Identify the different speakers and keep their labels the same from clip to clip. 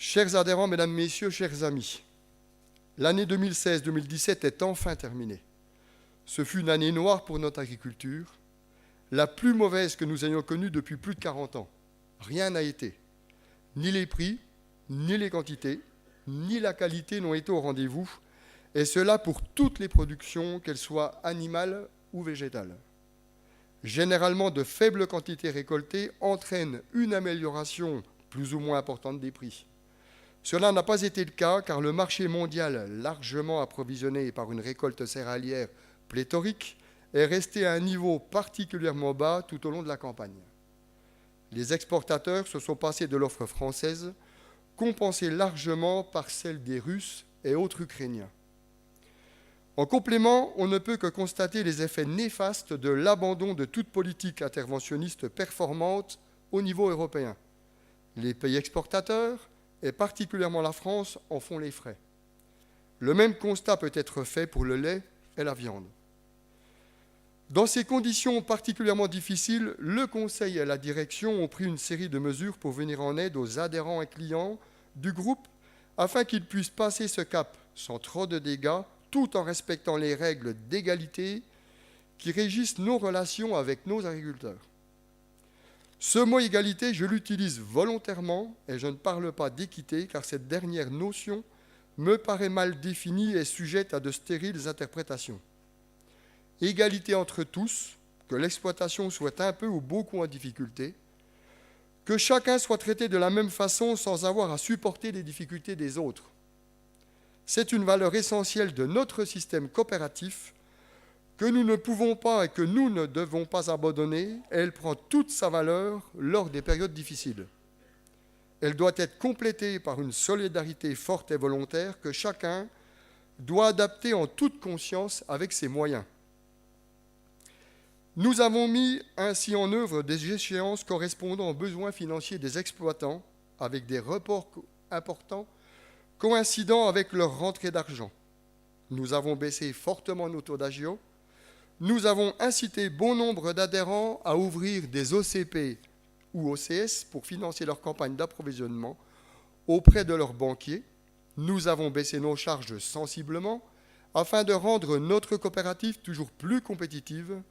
Speaker 1: Chers adhérents, mesdames, messieurs, chers amis, l'année 2016-2017 est enfin terminée. Ce fut une année noire pour notre agriculture, la plus mauvaise que nous ayons connue depuis plus de 40 ans. Rien n'a été. Ni les prix, ni les quantités, ni la qualité n'ont été au rendez-vous, et cela pour toutes les productions, qu'elles soient animales ou végétales. Généralement, de faibles quantités récoltées entraînent une amélioration plus ou moins importante des prix. Cela n'a pas été le cas car le marché mondial, largement approvisionné par une récolte céréalière pléthorique, est resté à un niveau particulièrement bas tout au long de la campagne. Les exportateurs se sont passés de l'offre française, compensée largement par celle des Russes et autres Ukrainiens. En complément, on ne peut que constater les effets néfastes de l'abandon de toute politique interventionniste performante au niveau européen. Les pays exportateurs, et particulièrement la France, en font les frais. Le même constat peut être fait pour le lait et la viande. Dans ces conditions particulièrement difficiles, le Conseil et la direction ont pris une série de mesures pour venir en aide aux adhérents et clients du groupe afin qu'ils puissent passer ce cap sans trop de dégâts, tout en respectant les règles d'égalité qui régissent nos relations avec nos agriculteurs. Ce mot égalité, je l'utilise volontairement et je ne parle pas d'équité car cette dernière notion me paraît mal définie et sujette à de stériles interprétations. Égalité entre tous, que l'exploitation soit un peu ou beaucoup en difficulté, que chacun soit traité de la même façon sans avoir à supporter les difficultés des autres. C'est une valeur essentielle de notre système coopératif que nous ne pouvons pas et que nous ne devons pas abandonner, et elle prend toute sa valeur lors des périodes difficiles. Elle doit être complétée par une solidarité forte et volontaire que chacun doit adapter en toute conscience avec ses moyens. Nous avons mis ainsi en œuvre des échéances correspondant aux besoins financiers des exploitants, avec des reports importants coïncidant avec leur rentrée d'argent. Nous avons baissé fortement nos taux d'agio. Nous avons incité bon nombre d'adhérents à ouvrir des OCP ou OCS pour financer leur campagne d'approvisionnement auprès de leurs banquiers. Nous avons baissé nos charges sensiblement afin de rendre notre coopérative toujours plus compétitive.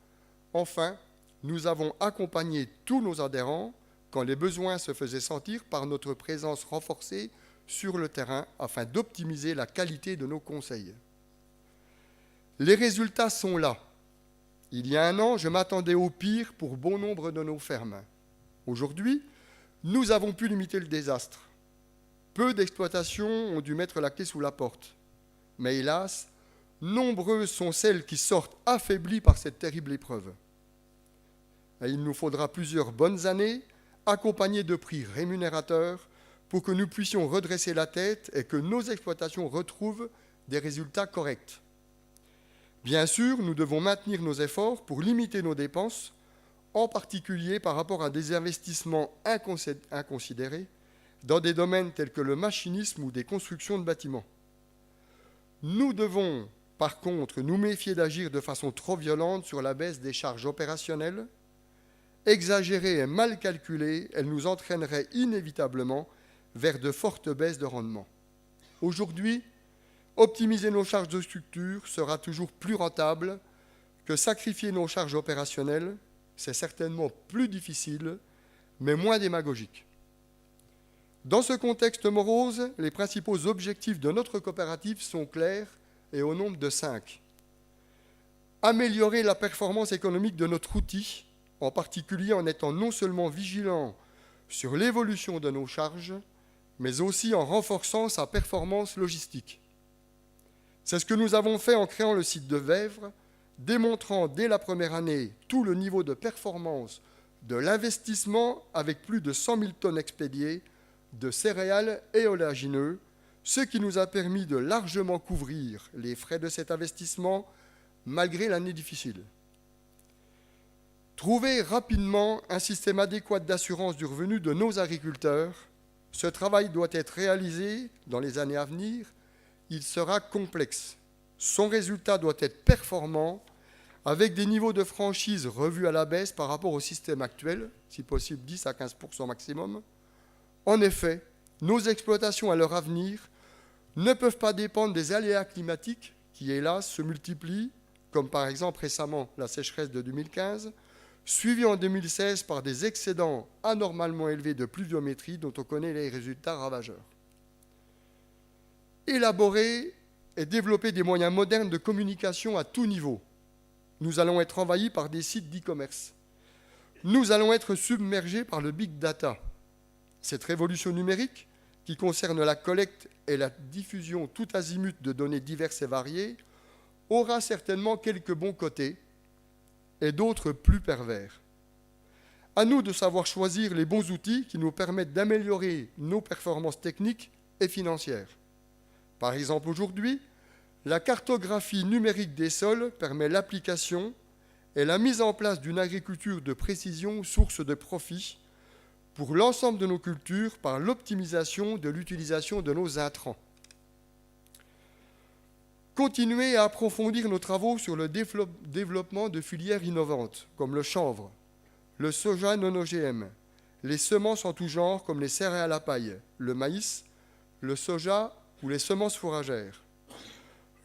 Speaker 1: Enfin, nous avons accompagné tous nos adhérents quand les besoins se faisaient sentir par notre présence renforcée sur le terrain afin d'optimiser la qualité de nos conseils. Les résultats sont là. Il y a un an, je m'attendais au pire pour bon nombre de nos fermes. Aujourd'hui, nous avons pu limiter le désastre. Peu d'exploitations ont dû mettre la clé sous la porte. Mais hélas, nombreuses sont celles qui sortent affaiblies par cette terrible épreuve. Et il nous faudra plusieurs bonnes années, accompagnées de prix rémunérateurs, pour que nous puissions redresser la tête et que nos exploitations retrouvent des résultats corrects. Bien sûr, nous devons maintenir nos efforts pour limiter nos dépenses, en particulier par rapport à des investissements inconsidérés dans des domaines tels que le machinisme ou des constructions de bâtiments. Nous devons, par contre, nous méfier d'agir de façon trop violente sur la baisse des charges opérationnelles. Exagérée et mal calculée, elle nous entraînerait inévitablement vers de fortes baisses de rendement. Aujourd'hui, optimiser nos charges de structure sera toujours plus rentable que sacrifier nos charges opérationnelles. C'est certainement plus difficile, mais moins démagogique. Dans ce contexte morose, les principaux objectifs de notre coopérative sont clairs et au nombre de 5. Améliorer la performance économique de notre outil, en particulier en étant non seulement vigilant sur l'évolution de nos charges, mais aussi en renforçant sa performance logistique. C'est ce que nous avons fait en créant le site de Vèvres, démontrant dès la première année tout le niveau de performance de l'investissement avec plus de 100 000 tonnes expédiées de céréales et oléagineux, ce qui nous a permis de largement couvrir les frais de cet investissement malgré l'année difficile. Trouver rapidement un système adéquat d'assurance du revenu de nos agriculteurs. Ce travail doit être réalisé dans les années à venir. Il sera complexe. Son résultat doit être performant, avec des niveaux de franchise revus à la baisse par rapport au système actuel, si possible 10 à 15% maximum. En effet, nos exploitations à leur avenir ne peuvent pas dépendre des aléas climatiques qui, hélas, se multiplient, comme par exemple récemment la sécheresse de 2015, suivie en 2016 par des excédents anormalement élevés de pluviométrie dont on connaît les résultats ravageurs. Élaborer et développer des moyens modernes de communication à tout niveau. Nous allons être envahis par des sites d'e-commerce. Nous allons être submergés par le big data. Cette révolution numérique, qui concerne la collecte et la diffusion tout azimut de données diverses et variées, aura certainement quelques bons côtés et d'autres plus pervers. À nous de savoir choisir les bons outils qui nous permettent d'améliorer nos performances techniques et financières. Par exemple, aujourd'hui, la cartographie numérique des sols permet l'application et la mise en place d'une agriculture de précision source de profit pour l'ensemble de nos cultures par l'optimisation de l'utilisation de nos intrants. Continuer à approfondir nos travaux sur le développement de filières innovantes, comme le chanvre, le soja non-OGM, les semences en tout genre, comme les céréales à paille, le maïs, le soja ou les semences fourragères.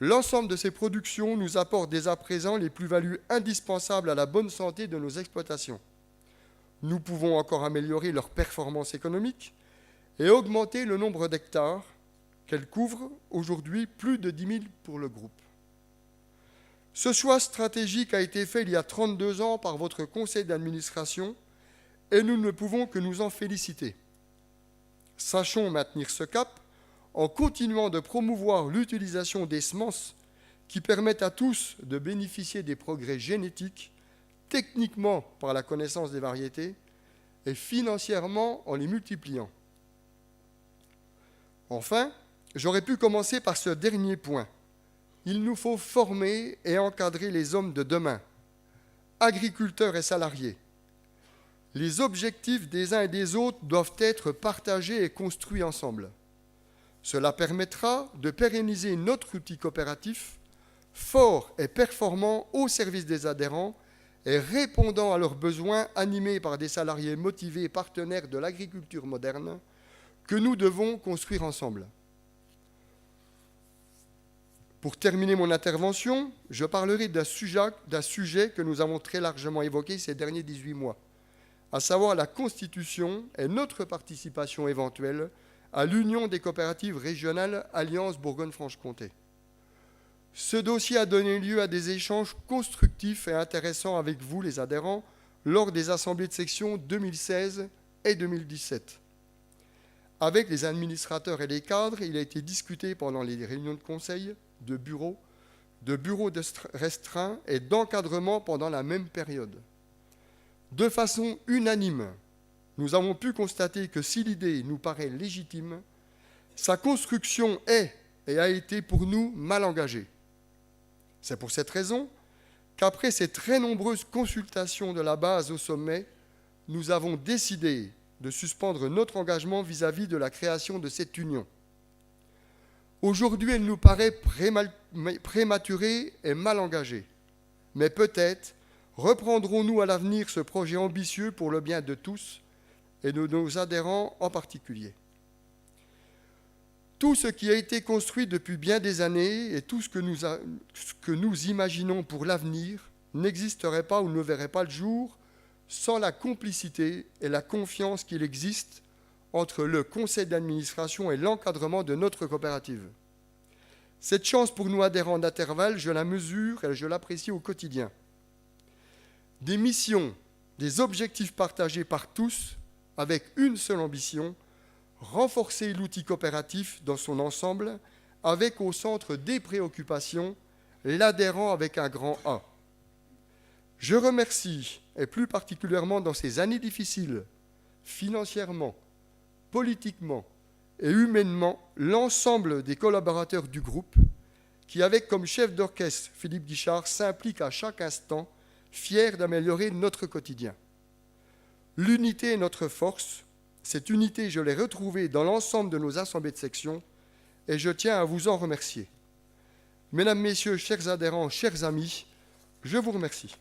Speaker 1: L'ensemble de ces productions nous apporte dès à présent les plus-values indispensables à la bonne santé de nos exploitations. Nous pouvons encore améliorer leur performance économique et augmenter le nombre d'hectares qu'elles couvrent, aujourd'hui plus de 10 000 pour le groupe. Ce choix stratégique a été fait il y a 32 ans par votre conseil d'administration et nous ne pouvons que nous en féliciter. Sachons maintenir ce cap en continuant de promouvoir l'utilisation des semences qui permettent à tous de bénéficier des progrès génétiques, techniquement par la connaissance des variétés et financièrement en les multipliant. Enfin, j'aurais pu commencer par ce dernier point. Il nous faut former et encadrer les hommes de demain, agriculteurs et salariés. Les objectifs des uns et des autres doivent être partagés et construits ensemble. Cela permettra de pérenniser notre outil coopératif, fort et performant au service des adhérents et répondant à leurs besoins animés par des salariés motivés et partenaires de l'agriculture moderne que nous devons construire ensemble. Pour terminer mon intervention, je parlerai d'un sujet que nous avons très largement évoqué ces derniers 18 mois, à savoir la constitution et notre participation éventuelle à l'Union des coopératives régionales Alliance Bourgogne-Franche-Comté. Ce dossier a donné lieu à des échanges constructifs et intéressants avec vous, les adhérents, lors des assemblées de section 2016 et 2017. Avec les administrateurs et les cadres, il a été discuté pendant les réunions de conseil, de bureaux restreints et d'encadrement pendant la même période. De façon unanime, nous avons pu constater que si l'idée nous paraît légitime, sa construction est et a été pour nous mal engagée. C'est pour cette raison qu'après ces très nombreuses consultations de la base au sommet, nous avons décidé de suspendre notre engagement vis-à-vis de la création de cette union. Aujourd'hui, elle nous paraît prématurée et mal engagée. Mais peut-être reprendrons-nous à l'avenir ce projet ambitieux pour le bien de tous et de nos adhérents en particulier. Tout ce qui a été construit depuis bien des années et tout ce que nous imaginons pour l'avenir n'existerait pas ou ne verrait pas le jour sans la complicité et la confiance qu'il existe entre le conseil d'administration et l'encadrement de notre coopérative. Cette chance pour nous adhérents d'Intervalle, je la mesure et je l'apprécie au quotidien. Des missions, des objectifs partagés par tous avec une seule ambition, renforcer l'outil coopératif dans son ensemble avec au centre des préoccupations l'adhérent avec un grand A. Je remercie, et plus particulièrement dans ces années difficiles, financièrement, politiquement et humainement, l'ensemble des collaborateurs du groupe qui, avec comme chef d'orchestre Philippe Guichard, s'impliquent à chaque instant, fiers d'améliorer notre quotidien. L'unité est notre force. Cette unité, je l'ai retrouvée dans l'ensemble de nos assemblées de section et je tiens à vous en remercier. Mesdames, Messieurs, chers adhérents, chers amis, je vous remercie.